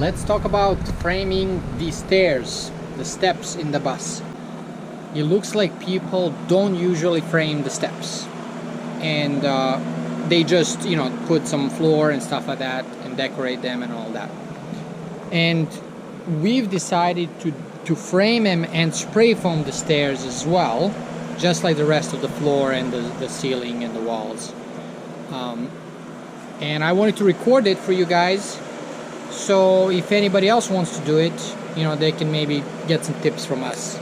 Let's talk about framing the stairs, the steps in the bus. It looks like people don't usually frame the steps, and they just, put some floor and stuff like that and decorate them and all that. And we've decided to frame them and spray foam the stairs as well, just like the rest of the floor and the ceiling and the walls. And I wanted to record it for you guys, so if anybody else wants to do it, they can maybe get some tips from us.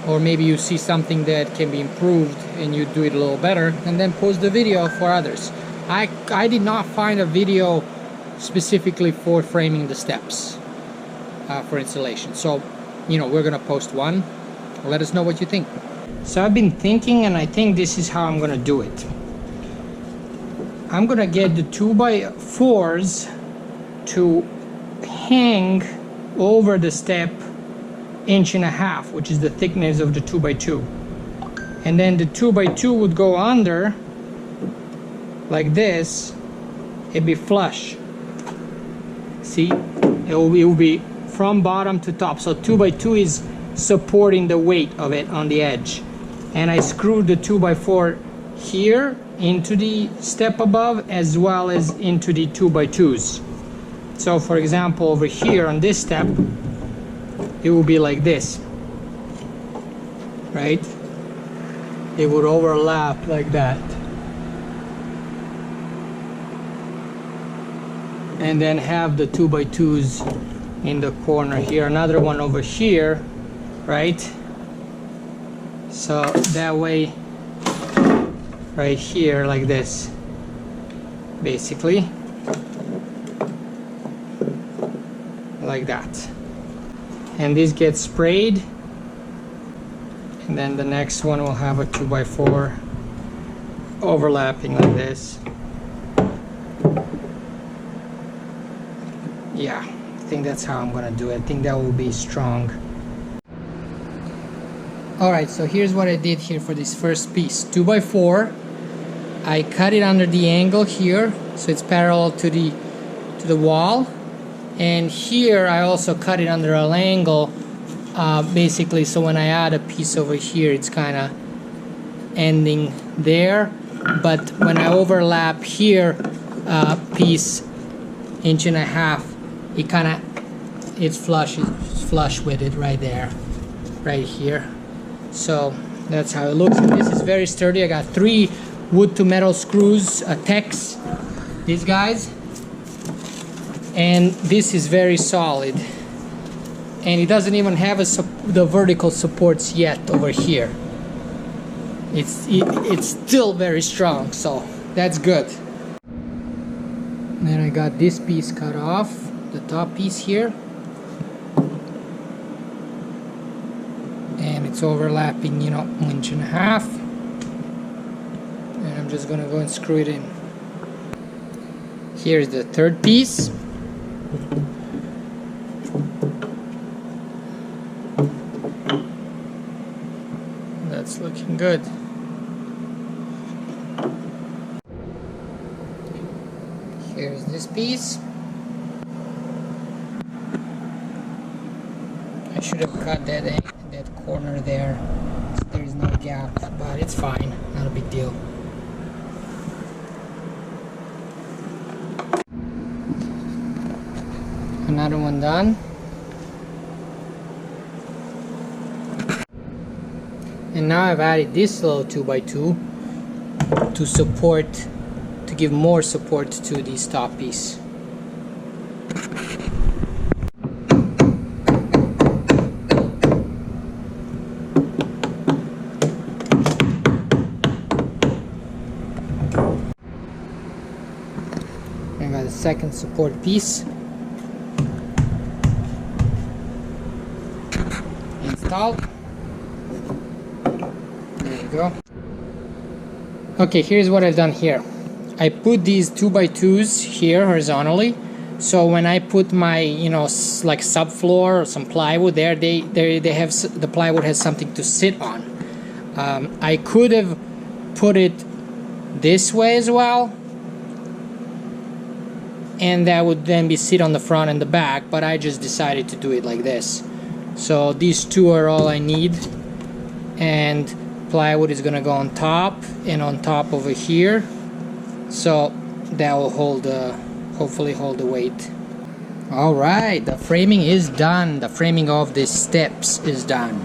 Or maybe you see something that can be improved and you do it a little better, and then post the video for others. I did not find a video specifically for framing the steps for installation. So, we're gonna post one. Let us know what you think. So I've been thinking, and I think this is how I'm gonna do it. I'm gonna get the 2x4s to hang over the step 1.5 inches, which is the thickness of the 2x2, and then the 2x2 would go under like this. It'd be flush. See, it will be from bottom to top, so 2x2 is supporting the weight of it on the edge. And I screwed the 2x4 here into the step above as well as into the 2x2s. So for example, over here on this step, it will be like this, right? It would overlap like that, and then have the 2x2s in the corner here, another one over here, right? So that way, right here, like this, basically, like that. And this gets sprayed, and then the next one will have a 2x4 overlapping like this. Yeah, I think that's how I'm gonna do it. I think that will be strong. Alright, so here's what I did here for this first piece. 2x4, I cut it under the angle here, so it's parallel to the wall. And here I also cut it under an angle, basically, so when I add a piece over here, it's kind of ending there. But when I overlap here, piece 1.5 inches, it's flush with it right there, right here. So that's how it looks. And this is very sturdy. I got 3 wood to metal screws, Teks, these guys. And this is very solid, and it doesn't even have the vertical supports yet over here. It's still very strong, so that's good. Then I got this piece cut off, the top piece here, and it's overlapping, 1.5 inches, and I'm just gonna go and screw it in. Here's the third piece. That's looking good. Here's this piece. I should have cut that corner there, so there is no gap, but it's fine, not a big deal. Another one done. And now I've added this little 2x2 to give more support to this top piece. I got a second support piece installed. There you go. Okay, here's what I've done here. I put these 2x2s here horizontally, so when I put my, like subfloor or some plywood there, they have, the plywood has something to sit on. I could have put it this way as well, and that would then be sit on the front and the back, but I just decided to do it like this. So these two are all I need, and plywood is gonna go on top and on top over here, so that will hold hopefully hold the weight. Alright, the framing is done. The framing of these steps is done.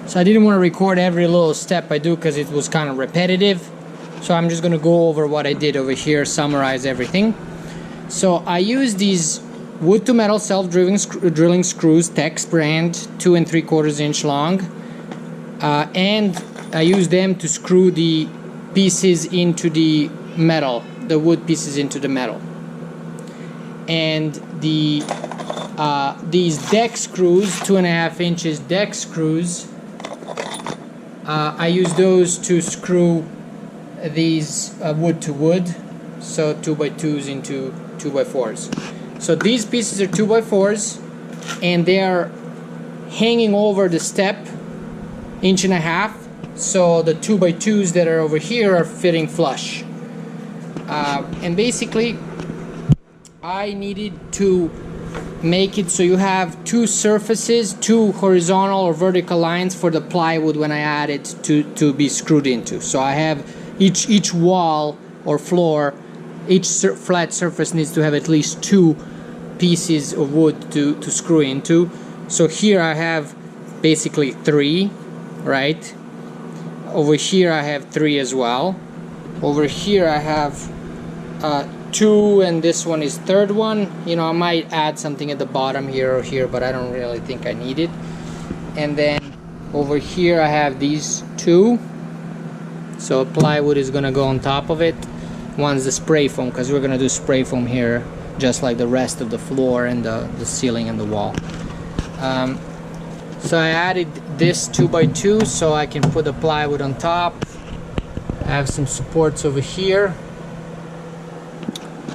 So I didn't want to record every little step I do because it was kind of repetitive, so I'm just gonna go over what I did over here, summarize everything. So I use these wood to metal self-drilling screws, Teks brand, 2 3/4 inch long, and I use them to screw the pieces into the metal, the wood pieces into the metal. And these deck screws, 2.5 inches deck screws, I use those to screw these wood to wood, so 2x2s into 2x4s. So these pieces are 2x4s, and they are hanging over the step 1.5 inches, so the 2x2s that are over here are fitting flush. And basically I needed to make it so you have two surfaces, two horizontal or vertical lines for the plywood when I add it to be screwed into. So I have each wall or floor, each flat surface needs to have at least two pieces of wood to screw into. So here I have basically 3, right? Over here I have 3 as well. Over here I have 2, and this one is third one. You know, I might add something at the bottom here or here, but I don't really think I need it. And then over here I have these 2. So plywood is gonna go on top of it. One's the spray foam, because we're gonna do spray foam here just like the rest of the floor and the ceiling and the wall. So I added this 2x2 so I can put the plywood on top. I have some supports over here.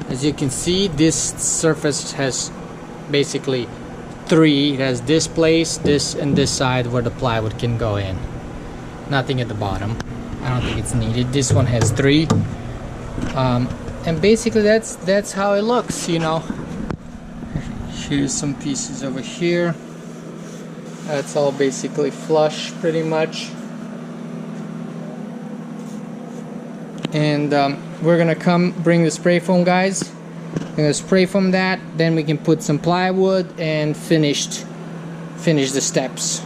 As you can see, this surface has basically 3. It has this place, this, and this side where the plywood can go in. Nothing at the bottom. I don't think it's needed. This one has 3. And basically that's how it looks, you know. Here's some pieces over here. That's all basically flush pretty much. And we're gonna bring the spray foam, guys. We're gonna spray foam that, then we can put some plywood and finish the steps.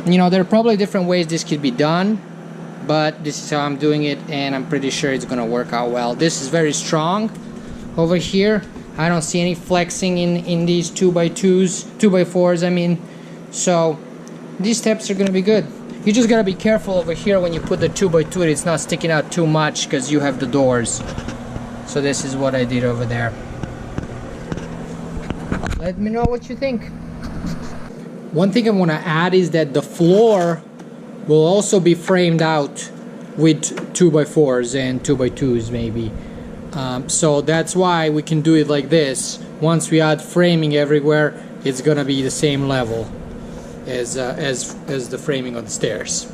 You know, there are probably different ways this could be done, but this is how I'm doing it, and I'm pretty sure it's gonna work out well. This is very strong over here. I don't see any flexing in these 2x2s, 2x4s I mean. So these steps are gonna be good. You just gotta be careful over here when you put the 2x2, it's not sticking out too much because you have the doors. So this is what I did over there. Let me know what you think. One thing I want to add is that the floor will also be framed out with 2x4s and 2x2s maybe. So that's why we can do it like this. Once we add framing everywhere, it's gonna be the same level as the framing on the stairs.